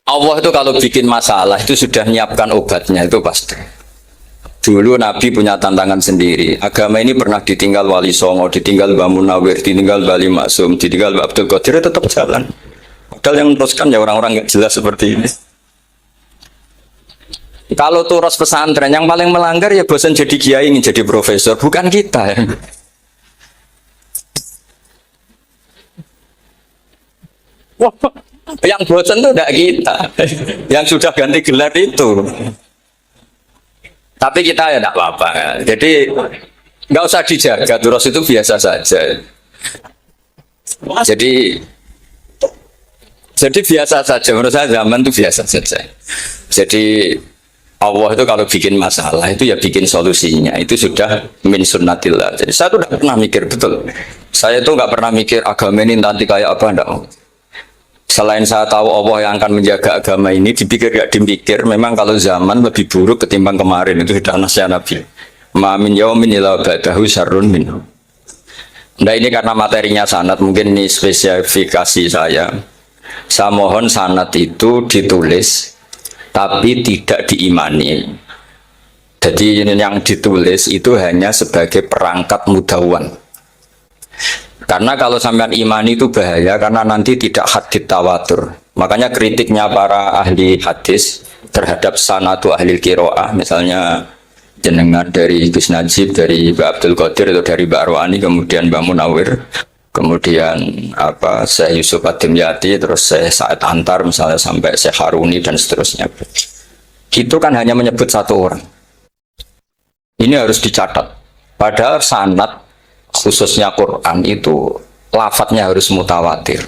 Allah itu kalau bikin masalah itu sudah menyiapkan obatnya, itu pasti. Dulu Nabi punya tantangan sendiri. Agama ini pernah ditinggal Wali Songo, ditinggal Mbah Munawir, ditinggal Bali Maksum, ditinggal Mbah Abdul Qadir, tetap jalan. Padahal yang meneruskan ya orang-orang nggak jelas seperti ini. Kalau turus pesantren yang paling melanggar ya bosan jadi kiai ingin jadi profesor, bukan kita. Wah, yang bosan itu tidak kita, yang sudah ganti gelar itu. Tapi kita ya tidak apa-apa. Jadi nggak usah dijaga, terus itu biasa saja. Jadi biasa saja, menurut saya zaman itu biasa saja. Jadi Allah itu kalau bikin masalah itu ya bikin solusinya, itu sudah min sunnatillah. Jadi saya tuh tidak pernah mikir, betul. Saya tuh nggak pernah mikir agama ini nanti kayak apa, enggak. Selain saya tahu Allah yang akan menjaga agama ini, dipikir gak dipikir, memang kalau zaman lebih buruk ketimbang kemarin, itu sudah nasihat Nabi. Ma min yaumin illa ba'dahu syarrun minhu. Nah ini karena materinya sanad, mungkin ini spesifikasi saya. Saya mohon sanad itu ditulis, tapi tidak diimani. Jadi yang ditulis itu hanya sebagai perangkat mudawan. Karena kalau sampean imani itu bahaya, karena nanti tidak hadits tawatur. Makanya kritiknya para ahli hadis terhadap sanadu ahli qiraah, misalnya jenengan dari Gus Najib, dari Mbak Abdul Qadir atau dari Mbak Arwani, kemudian Mbak Munawir, kemudian Syekh Yusuf Ad-Dimyati, terus Syekh Sa'id Antar misalnya sampai Syekh Haruni dan seterusnya. Itu kan hanya menyebut satu orang. Ini harus dicatat. Padahal sanad khususnya Quran itu lafadznya harus mutawatir.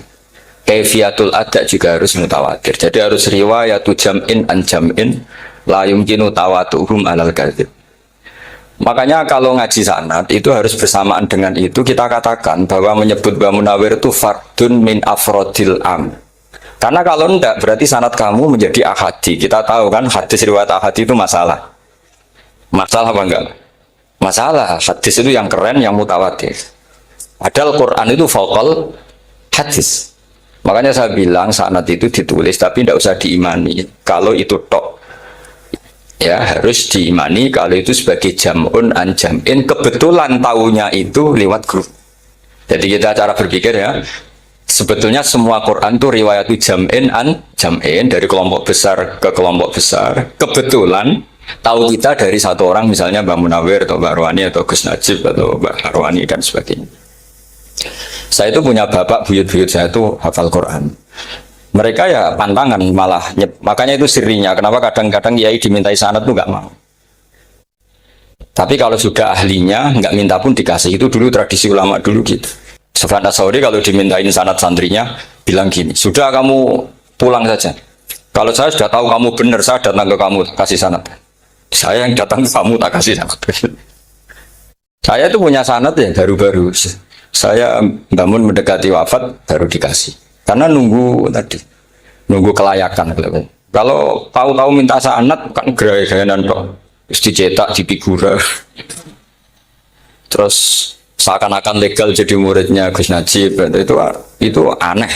Kaifiyatul ada juga harus mutawatir. Jadi harus riwayatu jam'in an jam'in la yumkinu tawatuhum alal kadzib. Makanya kalau ngaji sanad itu harus bersamaan dengan itu kita katakan bahwa menyebut Mbah Munawir itu fardun min afrodil am. Karena kalau enggak berarti sanad kamu menjadi ahadi. Kita tahu kan hadis riwayat ahadi itu masalah. Masalah apa enggak? Masalah, hadis itu yang keren, yang mutawatir. Padahal Quran itu vokal hadis. Makanya saya bilang sanad itu ditulis, tapi tidak usah diimani. Kalau itu tok, ya harus diimani. Kalau itu sebagai jam'un an jam'in, kebetulan tahunya itu lewat grup. Jadi kita cara berpikir ya, sebetulnya semua Quran itu riwayat jam'in an jam'in, dari kelompok besar ke kelompok besar. Kebetulan tahu kita dari satu orang, misalnya Mbak Munawir atau Mbak Arwani atau Gus Najib atau Mbak Arwani dan sebagainya. Saya itu punya bapak, buyut-buyut saya itu hafal Quran. Mereka ya pantangan malah, makanya itu sirinya. Kenapa kadang-kadang kiai dimintai sanad tuh nggak mau. Tapi kalau sudah ahlinya nggak minta pun dikasih. Itu dulu tradisi ulama dulu gitu. Sufyan Ats-Tsauri kalau dimintain sanad santrinya bilang gini, sudah kamu pulang saja. Kalau saya sudah tahu kamu benar, saya datang ke kamu kasih sanad. Saya yang datang ke kamu tak kasih sanad. Saya itu punya sanad ya baru-baru. Saya bangun mendekati wafat baru dikasih. Karena nunggu tadi, nunggu kelayakan. Kalau tahu-tahu minta sanad kan gaya-gayanan kok. Terus dicetak di figura. Terus seakan-akan legal jadi muridnya Gus Najib. Itu aneh.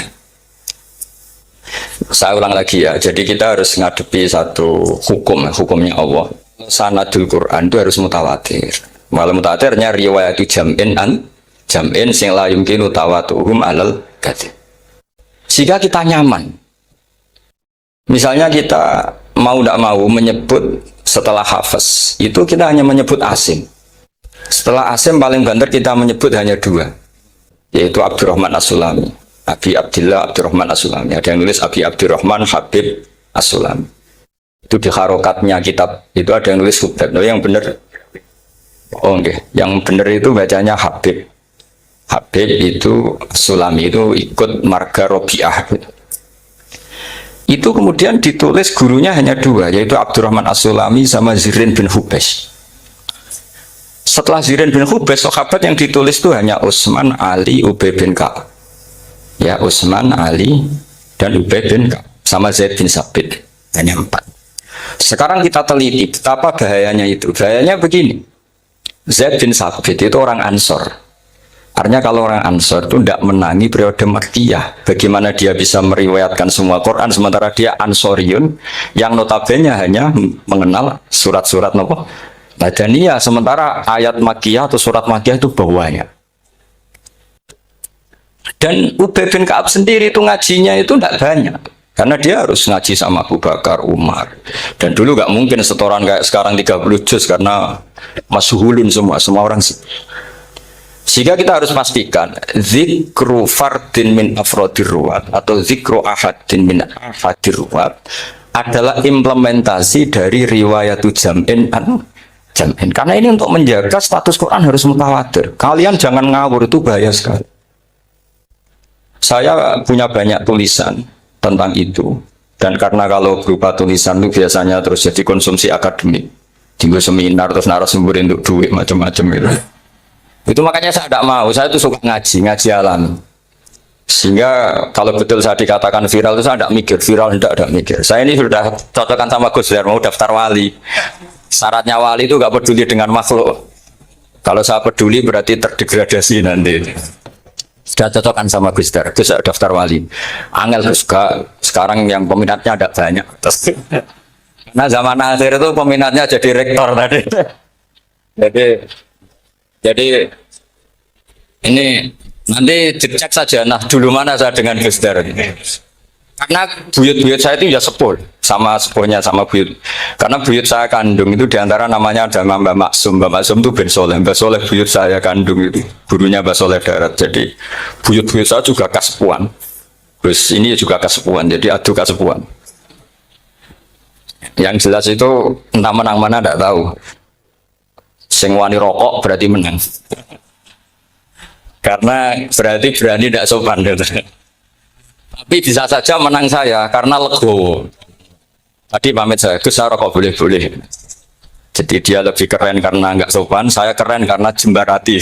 Saya ulang lagi ya. Jadi kita harus ngadepi satu hukumnya Allah. Sanadul Quran itu harus mutawatir. Malah mutawatirnya riwayat jam'in an jam'in sing la yumkinu tawatuhum alal kadzib. Sehingga kita nyaman. Misalnya kita mau tidak mau menyebut setelah hafaz, itu kita hanya menyebut asim. Setelah asim paling banter kita menyebut hanya dua, yaitu Abdurrahman As-Sulami, Abi Abdillah Abdurrahman As-Sulami. Ada yang nulis Abi Abdurrahman Habib As-Sulami. Itu di harokatnya kitab itu ada yang nulis Hubab. Nah, yang benar, oh enggak, yang benar itu bacanya Habib. Habib itu Sulami itu ikut marga Robiah. Itu kemudian ditulis gurunya hanya dua, yaitu Abdurrahman As-Sulami sama Zirin bin Hubesh. Setelah Zirin bin Hubesh, sahabat yang ditulis itu hanya Utsman, Ali, Ubay bin Ka'ab. Ya, Utsman, Ali, dan Ubay bin Ka'ab sama Zaid bin Sabit. Hanya 4. Sekarang kita teliti betapa bahayanya itu. Bahayanya begini. Zaid bin Sabit itu orang Ansor. Artinya kalau orang Ansor itu tidak menangi periode Makkiyah. Bagaimana dia bisa meriwayatkan semua Quran sementara dia Ansoriun yang notabene hanya mengenal surat-surat nopo Madaniyah, sementara ayat Makkiyah atau surat Makkiyah itu bawahnya. Dan Ubay bin Ka'ab sendiri itu ngajinya itu tidak banyak. Karena dia harus ngaji sama Abu Bakar, Umar. Dan dulu nggak mungkin setoran kayak sekarang 30 juz karena masuhulun semua orang. Sehingga kita harus pastikan zikru fardin min afrodir ruwat atau zikru ahadin min afadir ruwat adalah implementasi dari riwayatu jam'in jam'in. Karena ini untuk menjaga status Quran harus mutawatir. Kalian jangan ngawur, itu bahaya sekali. Saya punya banyak tulisan tentang itu. Dan karena kalau berupa tulisan itu biasanya terus jadi konsumsi akademik. Tinggal seminar terus narasumber untuk duit macam-macam gitu. Itu makanya saya tidak mau, saya itu suka ngaji alam. Sehingga kalau betul saya dikatakan viral itu saya tidak mikir, viral tidak mikir. Saya ini sudah cocokkan sama Gus Dur, mau daftar wali. Syaratnya wali itu nggak peduli dengan makhluk. Kalau saya peduli berarti terdegradasi nanti. Sudah cocokkan sama Gus Dur, itu saya daftar wali. Angel juga sekarang yang peminatnya ada banyak. Nah zaman akhir itu peminatnya jadi rektor tadi. Jadi ini nanti dicek saja. Nah dulu mana saya dengan Gus Dur. Karena buyut-buyut saya itu ya sepuh sama sepuhnya sama buyut. Karena buyut saya kandung itu diantara namanya ada Mbak Maksum. Mbak Maksum itu bin Soleh. Mbak Soleh buyut saya kandung itu gurunya Mbak Soleh Darat. Jadi buyut-buyut saya juga kasepuan. Terus ini juga kasepuan. Jadi adu kasepuan. Yang jelas itu entah menang mana tidak tahu. Sing wani rokok berarti menang. Karena berarti berani tidak sopan gitu. Tapi bisa saja menang saya karena legowo. Tadi pamit saya, Gus saya rokok boleh-boleh. Jadi dia lebih keren karena nggak sopan, saya keren karena jembarati.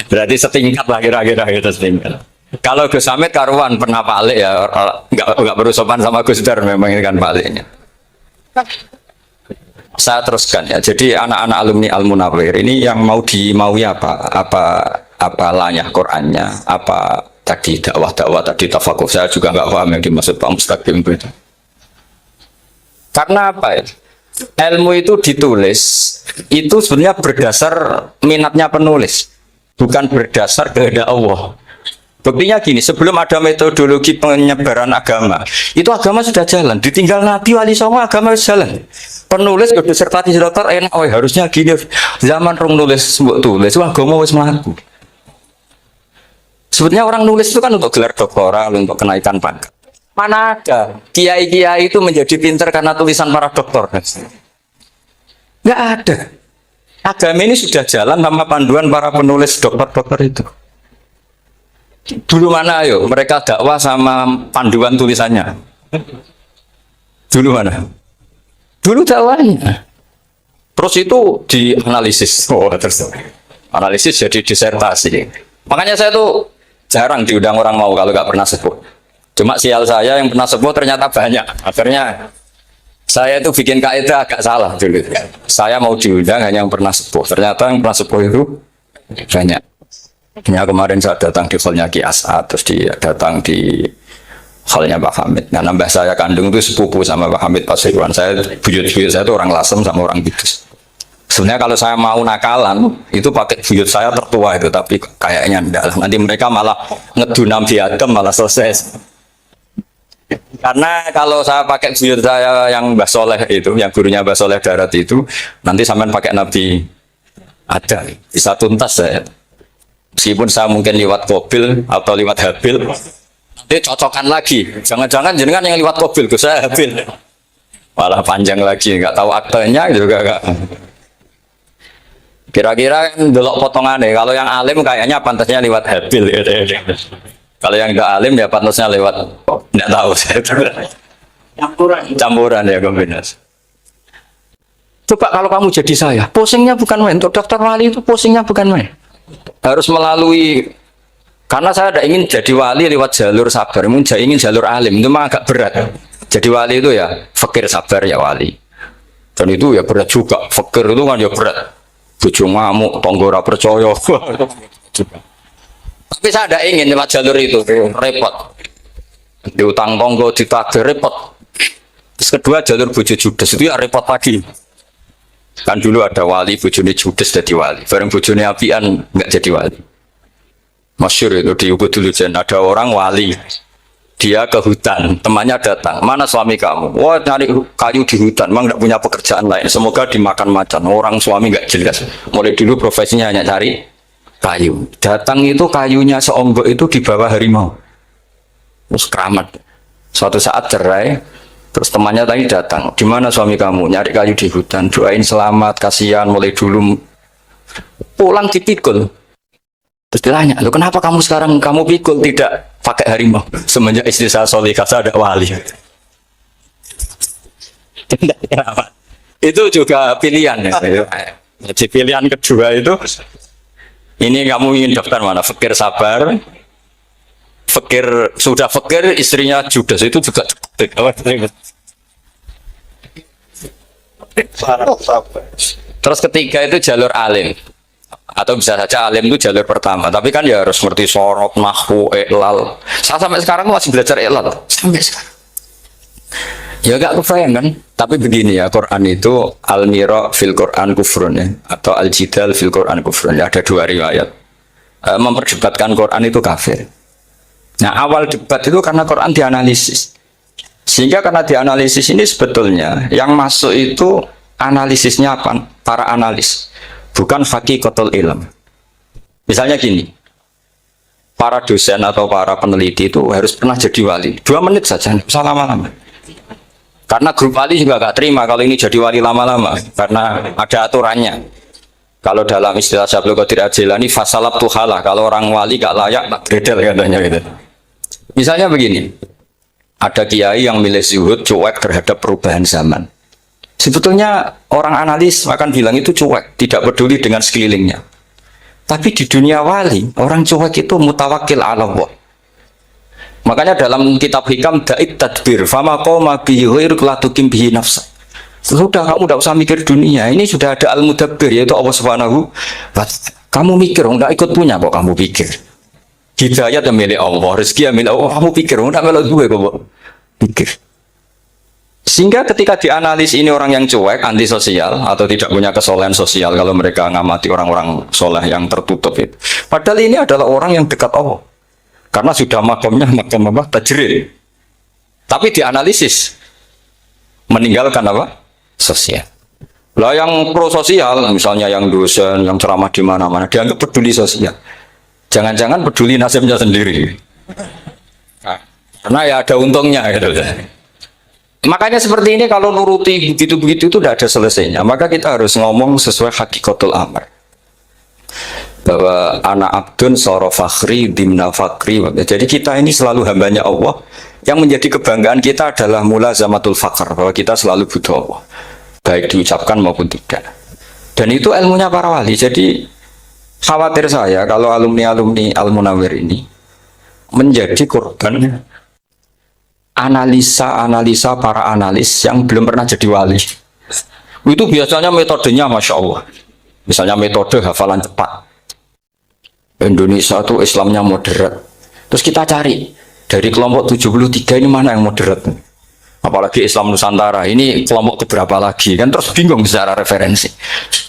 Berarti setingkat lah kira-kira gitu setingkat. Kalau Gus Hamid karuan pernah palik ya, nggak perlu sopan sama Gus Dur memang ini kan paliknya. Saya teruskan ya. Jadi anak-anak alumni Al-Munawwir ini yang maui apa lanyah Qur'annya, apa tadi dakwah tadi tafakuh. Saya juga nggak paham yang dimaksud Pak Mustaqim itu. Karena apa ya? Ilmu itu ditulis itu sebenarnya berdasar minatnya penulis, bukan berdasar kehendak Allah. Buktinya gini, sebelum ada metodologi penyebaran agama, itu agama sudah jalan. Ditinggal Nabi Wali Songo, agama sudah jalan. Penulis ke disertasi dokter enak, oh harusnya gini. Zaman rong nulis tulis, wah agama wis mlaku. Sebetulnya orang nulis itu kan untuk gelar doktoral, untuk kenaikan pangkat. Mana ada kiai-kiai itu menjadi pinter karena tulisan para doktor? Nggak ada. Agama ini sudah jalan sama panduan para penulis dokter-dokter itu. Dulu mana ayo mereka dakwah sama panduan tulisannya? Dulu mana? Dulu dakwahnya. Terus itu dianalisis. Oh, terus analisis jadi disertasi. Makanya saya tuh jarang diundang orang mau kalau nggak pernah sepuh. Cuma sial saya yang pernah sepuh ternyata banyak. Akhirnya saya itu bikin kaidah agak salah dulu. Saya mau diundang hanya yang pernah sepuh. Ternyata yang pernah sepuh itu banyak. Ya, kemarin saya datang di hallnya Ki As'ad, terus dia datang di hallnya Pak Hamid. Nah, nambah saya kandung itu sepupu sama Pak Hamid Pasuruan. Saya buyut-buyut saya itu orang Lasem sama orang Bidus. Sebenarnya kalau saya mau nakalan, itu pakai buyut saya tertua itu, tapi kayaknya enggak lah. Nanti mereka malah ngedunam di Adam, malah selesai. Karena kalau saya pakai buyut saya yang Mbah Soleh itu, yang gurunya Mbah Soleh Darat itu, nanti sampean pakai Nabi ada, bisa tuntas saya. Meskipun saya mungkin lewat Qabil atau lewat Habil, nanti cocokkan lagi. Jangan-jangan jenengan yang lewat Qabil, saya Habil. Malah panjang lagi, nggak tahu aktenya juga nggak. Kira-kira kan delok potongannya. Kalau yang alim kayaknya pantasnya lewat Habil. Kalau yang nggak alim ya pantasnya lewat, nggak tahu. Campuran ya kombinasi. Coba kalau kamu jadi saya, pusingnya bukan main. Untuk dokter wali itu pusingnya bukan main. Harus melalui, karena saya tidak ingin jadi wali lewat jalur sabar, ingin jalur alim itu mah agak berat. Jadi wali itu ya fakir sabar ya wali, dan itu ya berat juga. Fakir itu kan ya berat. bojo ngamuk, tangga ora percaya. Tapi saya tidak ingin lewat jalur itu, repot. Diutang tangga ditagih repot. Terus kedua jalur bojo judes itu ya repot lagi. Kan dulu ada wali bojone judes jadi wali, bareng bojone apian nggak jadi wali. Masyhur itu di Ubud dulu ada orang wali. Dia ke hutan, temannya datang. Mana suami kamu? Wah, nyari kayu di hutan. Memang nggak punya pekerjaan lain. Semoga dimakan macan. Orang suami nggak jelas. Mulai dulu profesinya hanya cari kayu. Datang itu kayunya seonggok itu di bawah harimau. Terus keramat. Suatu saat cerai. Terus temannya tadi datang. Di mana suami kamu? Nyari kayu di hutan. Doain selamat, kasihan. Mulai dulu pulang dipikul. Terus ditanya, lo kenapa kamu sekarang kamu pikul tidak pakai harimau? Semenjak istri saya solihah, saya ada wali. Itu juga pilihan ya. Jadi pilihan kedua itu, ini kamu ingin daftar mana? Fakir sabar, fakir sudah fakir, istrinya judes itu juga. Terus ketiga itu jalur alim. Atau bisa saja alim itu jalur pertama, tapi kan ya harus ngerti sorot, nahwu, iklal. Saya sampai sekarang masih belajar iklal sampai sekarang. Ya gak kebayang kan? Tapi begini ya, Quran itu al-mira fil Quran kufrun ya, atau al-jidal fil Quran kufrun ya, ada dua riwayat. Memperdebatkan Quran itu kafir. Nah awal debat itu karena Quran dianalisis, sehingga karena dianalisis ini sebetulnya yang masuk itu analisisnya apa? Para analis. Bukan hakikatul ilm. Misalnya gini, para dosen atau para peneliti itu harus pernah jadi wali. 2 menit saja, nggak usah lama-lama. Karena grup wali juga gak terima kalau ini jadi wali lama-lama, karena ada aturannya. Kalau dalam istilah Syaikhul Qadir Al-Jilani, fasalab tuhalah, kalau orang wali gak layak, tak bredel katanya gitu. Misalnya begini, ada kiai yang milih zuhud, cuek terhadap perubahan zaman. Sebetulnya orang analis akan bilang itu cuek, tidak peduli dengan sekelilingnya. Tapi di dunia wali, orang cuek itu mutawakil ala Allah. Makanya dalam kitab hikam da'id tadbir, fama qoma bihi ghairuk la tukim bihi nafsa. Sudah kamu tidak usah mikir dunia, ini sudah ada al-mudabbir yaitu Allah Subhanahu wa ta'ala. Kamu mikir, enggak ikut punya kok kamu pikir. Hidayat yang milik Allah, rezeki yang milik Allah, kamu pikir, enggak melok duwe kok pikir. Sehingga ketika dianalisis ini orang yang cuek, antisosial atau tidak punya kesolehan sosial, kalau mereka ngamati orang-orang soleh yang tertutup itu. Padahal ini adalah orang yang dekat Allah. Karena sudah makamnya makam apa? Tajrid. Tapi dianalisis meninggalkan apa? Sosial. Lah yang pro sosial, misalnya yang dosen, yang ceramah di mana-mana, dianggap peduli sosial. Jangan-jangan peduli nasibnya sendiri. Nah, karena ya ada untungnya gitu. Makanya seperti ini kalau nuruti begitu-begitu itu tidak ada selesainya. Maka kita harus ngomong sesuai hakikatul amr. Bahwa anak abdun soro fakhri dimna fakri. Jadi kita ini selalu hambanya Allah. Yang menjadi kebanggaan kita adalah mulazamatul fakr. Bahwa kita selalu butuh Allah. Baik diucapkan maupun tidak. Dan itu ilmunya para wali. Jadi khawatir saya kalau alumni-alumni Al-Munawwir ini menjadi korban analisa para analis yang belum pernah jadi wali. Itu biasanya metodenya Masya Allah. Misalnya metode hafalan cepat. Indonesia itu Islamnya moderat. Terus kita cari dari kelompok 73 ini mana yang moderat. Apalagi Islam Nusantara ini kelompok keberapa lagi kan, terus bingung secara referensi.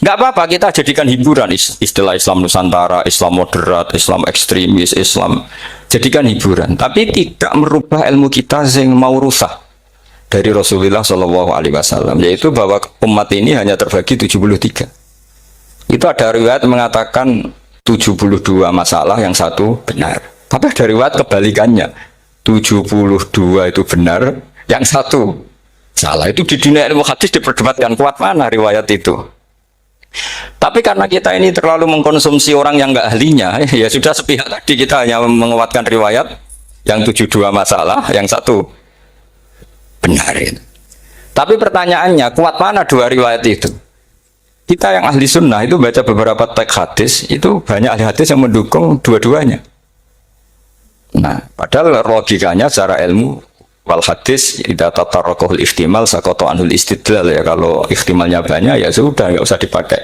Nggak apa-apa, kita jadikan hiburan istilah Islam Nusantara, Islam moderat, Islam ekstremis, Islam, jadikan hiburan. Tapi tidak merubah ilmu kita yang mau rusak dari Rasulullah Shallallahu Alaihi Wasallam, yaitu bahwa umat ini hanya terbagi 73. Itu ada riwayat mengatakan 72 masalah, yang satu benar. Tapi ada riwayat kebalikannya, 72 itu benar, yang satu salah. Itu di dunia ilmu hadis diperdebatkan kuat mana riwayat itu. Tapi karena kita ini terlalu mengkonsumsi orang yang nggak ahlinya, ya sudah sepihak tadi, kita hanya menguatkan riwayat yang 72 masalah, yang satu benar. Tapi pertanyaannya, kuat mana dua riwayat itu? Kita yang ahli sunnah itu baca beberapa teks hadis, itu banyak ahli hadis yang mendukung dua-duanya. Nah, padahal logikanya secara ilmu, wal hadis idza tatarraqahul ihtimal saqata anhul istidlal, ya kalau ihtimalnya banyak ya sudah nggak usah dipakai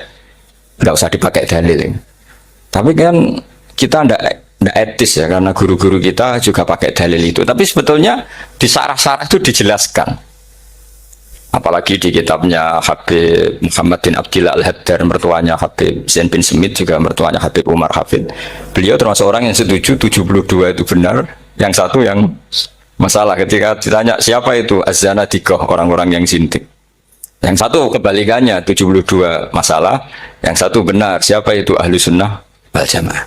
nggak usah dipakai dalil. Tapi kan kita ndak etis ya, karena guru-guru kita juga pakai dalil itu. Tapi sebetulnya di sarah-sarah itu dijelaskan. Apalagi di kitabnya Habib Muhammad bin Abdillah Al-Haddar, mertuanya Habib Zain bin Smith, juga mertuanya Habib Umar Hafid. Beliau termasuk orang yang setuju 72 itu benar, yang satu yang masalah. Ketika ditanya siapa itu Az-Zanadiqah, orang-orang yang zindik. Yang satu kebalikannya, 72 masalah, yang satu benar, siapa itu Ahlu Sunnah wal Jamaah.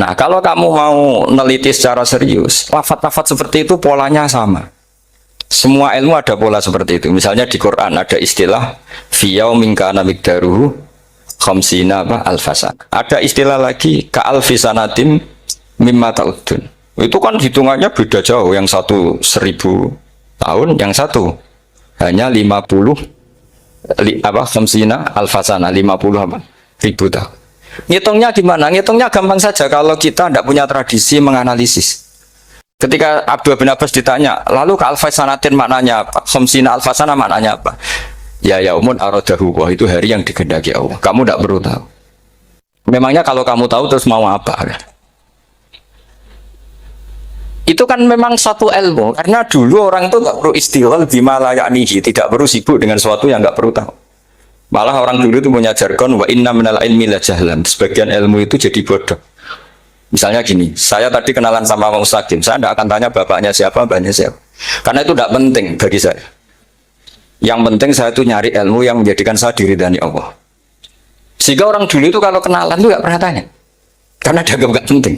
Nah, kalau kamu mau neliti secara serius, lafaz-lafaz seperti itu polanya sama. Semua ilmu ada pola seperti itu. Misalnya di Quran ada istilah fiyau mingkana migdaruhu khamsina alfasan. Ada istilah lagi ka alfisanatim mimma ta'udun. Itu kan hitungannya beda jauh. Yang satu 1000 tahun, yang satu hanya 50 khamsina alfasana, 50 ribu tahun. Ngitungnya gimana? Ngitungnya gampang saja kalau kita tidak punya tradisi menganalisis. Ketika Abdul bin Abbas ditanya, lalu ke alfasanatin maknanya apa? Khamsina alfasana maknanya apa? Ya yaumun aradahu, wah itu hari yang dikehendaki Allah. Kamu tidak perlu tahu. Memangnya kalau kamu tahu terus mau apa? Itu kan memang satu ilmu. Karena dulu orang itu nggak perlu istighal bima la ya'nihi, tidak perlu sibuk dengan sesuatu yang nggak perlu tahu. Malah orang dulu itu punya jargon wa inna minal ilmi la jahlan. Sebagian ilmu itu jadi bodoh. Misalnya gini, saya tadi kenalan sama Pak Mustaqim, saya tidak akan tanya bapaknya siapa, mbaknya siapa. Karena itu tidak penting bagi saya. Yang penting saya itu nyari ilmu yang menjadikan saya diridani Allah. Sehingga orang dulu itu kalau kenalan itu nggak pernah tanya. Karena dianggap nggak penting.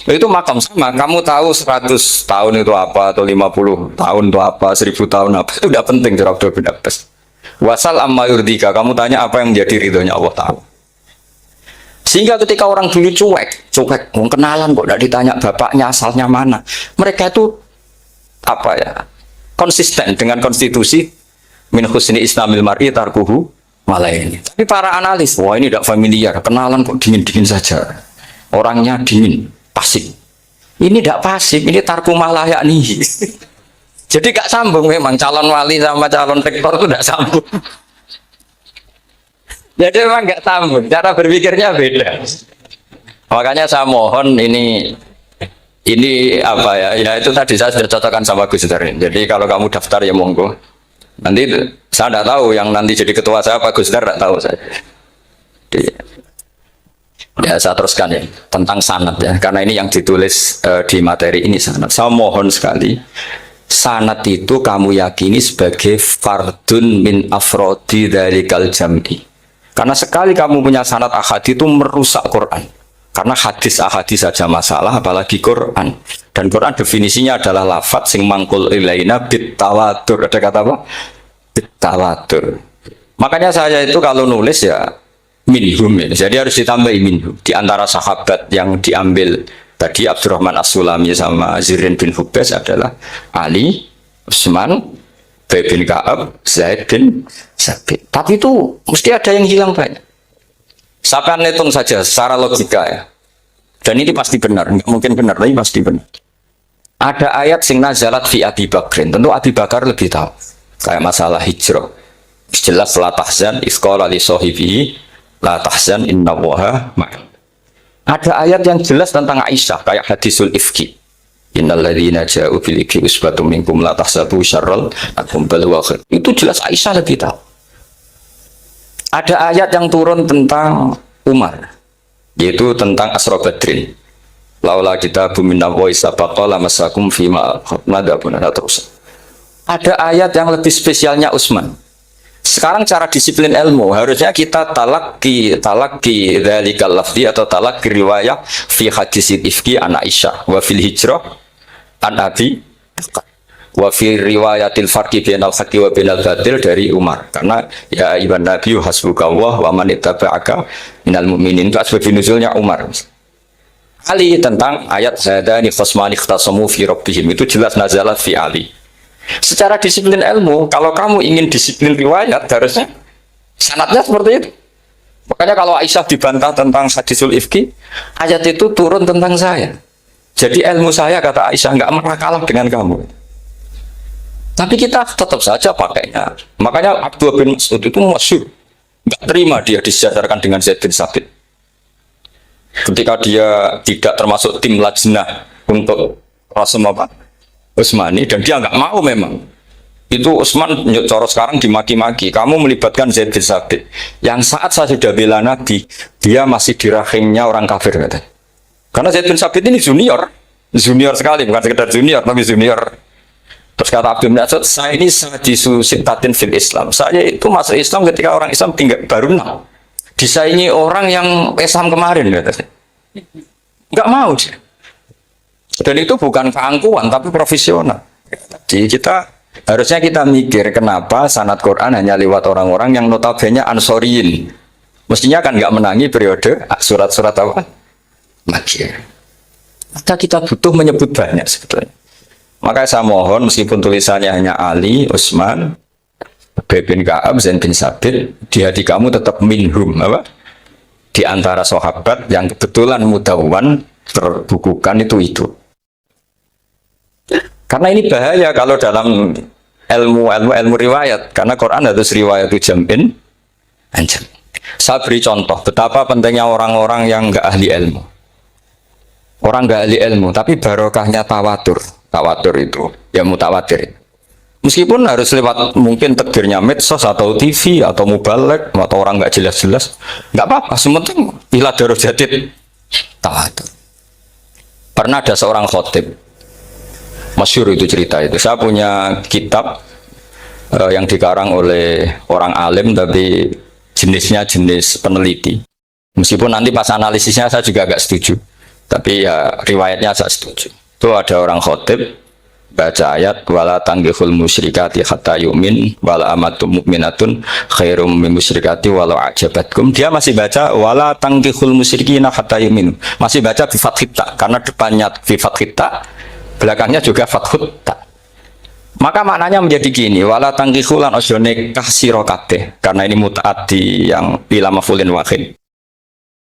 Itu makam sama, kamu tahu 100 tahun itu apa, atau 50 tahun itu apa, 1000 tahun apa, itu tidak penting, Dr. Abdul bin Abbas. Wasal amma yurdika, kamu tanya apa yang menjadi ridhonya Allah Ta'ala. Sehingga ketika orang dulu cuek, mau kenalan kok tidak ditanya bapaknya asalnya mana. Mereka itu apa ya? Konsisten dengan konstitusi min husni islamil mar'i tarkuhu malaini. Tapi para analis, wah ini tidak familiar, kenalan kok dingin-dingin saja. Orangnya dingin, pasif. Ini tidak pasif, ini tarku malah yakni. Jadi gak sambung memang calon wali sama calon rektor itu tidak sambung. Jadi memang nggak sambung, cara berpikirnya beda. Makanya saya mohon ini apa ya? Ya itu tadi saya sudah cocokkan sama Gus Dar. Jadi kalau kamu daftar ya monggo. Nanti saya tidak tahu yang nanti jadi ketua saya Pak Gus Dar, tidak tahu saya. Jadi, ya saya teruskan ya tentang sanad ya, karena ini yang ditulis di materi ini sanad. Saya mohon sekali, sanad itu kamu yakini sebagai fardun min afrodi dzalikal jam'i. Karena sekali kamu punya sanad ahad itu merusak Quran. Karena hadis ahadis saja masalah, apalagi Quran. Dan Quran definisinya adalah lafadz sing mangkul ilaina bit tawatur. Ada kata apa? Bit tawatur. Makanya saya itu kalau nulis ya minhum ya. Jadi harus ditambahi minhum. Di antara sahabat yang diambil tadi Abdurrahman As-Sulami sama Zirin bin Hubbas adalah Ali, Utsman, bin Ka'ab, Zaid bin Sabit. Tapi itu mesti ada yang hilang banyak. Saya hitung saja secara logika ya. Dan ini pasti benar, nggak mungkin benar, tapi pasti benar. Ada ayat sing nazalat fi Abi Bakrin. Tentu Abi Bakar lebih tahu. Kayak masalah hijrah. Jelas la tahzan isqala li sahibihi la tahzan innallaha ma'ana. Ada ayat yang jelas tentang Aisyah kayak hadisul ifki. Innalladzina ja'u bil ifki usbatum minkum la tahsabu syarral lakum bal huwa khair. Itu jelas Aisyah lebih tahu. Ada ayat yang turun tentang Umar, yaitu tentang Asra Badrin. Laula kitabun minallahi sabaqa lamasakum fima nadabun terus. Ada ayat yang lebih spesialnya Utsman. Sekarang cara disiplin ilmu harusnya kita talaki dzalikal lafzi atau talaki riwayah fi hadisil ifki an Aisyah wa fil hijrah an Abi wa fi riwayatil farqi bainal haqqi wa bainal batil dari Umar. Karena ya ibn Nabi hasbukallah wa man ittaba'aka minal mu'minin, itu asbab nuzulnya Umar. Ali tentang ayat hadani khasmani ikhtasamu fi rabbihim, itu jelas nazalat fi Ali. Secara disiplin ilmu, kalau kamu ingin disiplin riwayat harusnya sanadnya seperti itu. Makanya kalau Aisyah dibantah tentang hadisul ifki, ayat itu turun tentang saya. Jadi ilmu saya, kata Aisyah, nggak pernah kalah dengan kamu. Tapi kita tetap saja pakainya. Makanya Abdullah bin Mas'ud itu masyhur. nggak terima dia disejajarkan dengan Zaid bin Sabit. Ketika dia tidak termasuk tim lajnah untuk Rasul apa? Utsmani, dan dia nggak mau memang. Itu Utsman coro sekarang dimaki-maki. Kamu melibatkan Zaid bin Sabit. Yang saat saya sudah bela Nabi, dia masih di rahimnya orang kafir katanya. Karena Zaid bin Sabit ini junior sekali, bukan sekedar junior, tapi junior. Terus kata Abdul bin Asad, saya ini sadisu sittatin fil Islam. Saya itu masuk Islam ketika orang Islam tinggal baru 6. Disaingi orang yang Islam kemarin katanya. Nggak mau dia. Dan itu bukan keangkuhan tapi profesional. Jadi harusnya kita mikir kenapa sanad Quran hanya lewat orang-orang yang notabene ansoriyin. Mestinya kan nggak menangi periode surat-surat apa? Makkiyah. Maka kita butuh menyebut banyak sebetulnya. Makanya saya mohon meskipun tulisannya hanya Ali, Utsman, Ubay bin Ka'ab, Zaid bin Sabit, di hati kamu tetap minhum apa? Di antara sahabat yang kebetulan mudawwan terbukukan itu. Karena ini bahaya kalau dalam ilmu riwayat, karena Quran harus riwayat itu jam'in anjam. Saya beri contoh betapa pentingnya orang-orang yang nggak ahli ilmu. Orang nggak ahli ilmu, tapi barokahnya tawatur. Tawatur itu ya mutawatir. Meskipun harus lewat mungkin takdirnya medsos atau TV atau mubalek atau orang nggak jelas-jelas, nggak apa-apa. Sementing ila darajatid tawatur. Pernah ada seorang khotib, masyhur itu cerita itu. Saya punya kitab yang dikarang oleh orang alim tapi jenisnya jenis peneliti. Meskipun nanti pas analisisnya saya juga agak setuju, tapi ya riwayatnya saya setuju. Itu ada orang khotib baca ayat wala tanggihul musyrikati hatta yu'min wala amatum mu'minatun khairum min musyrikati walau ajabatkum. Dia masih baca wala tanggihul musyrikina hatta yu'min, masih baca bi fathit ta, karena depannya bi fathit ta, belakangnya juga fathut ta. Maka maknanya menjadi gini, wala tanggihul lan ojo nikah sira kabeh, karena ini mutaaddi yang ila mafulin wahid.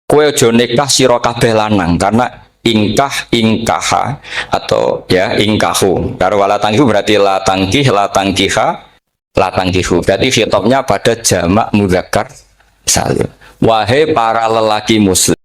Kowe ojo nikah sira kabeh lanang, karena ingkaha atau ya ingkahu. Kalau wala tangkihu berarti la tangkiha, la tangkihu. Berarti khitabnya pada jamak mudzakkar salim. Wahai para lelaki muslim.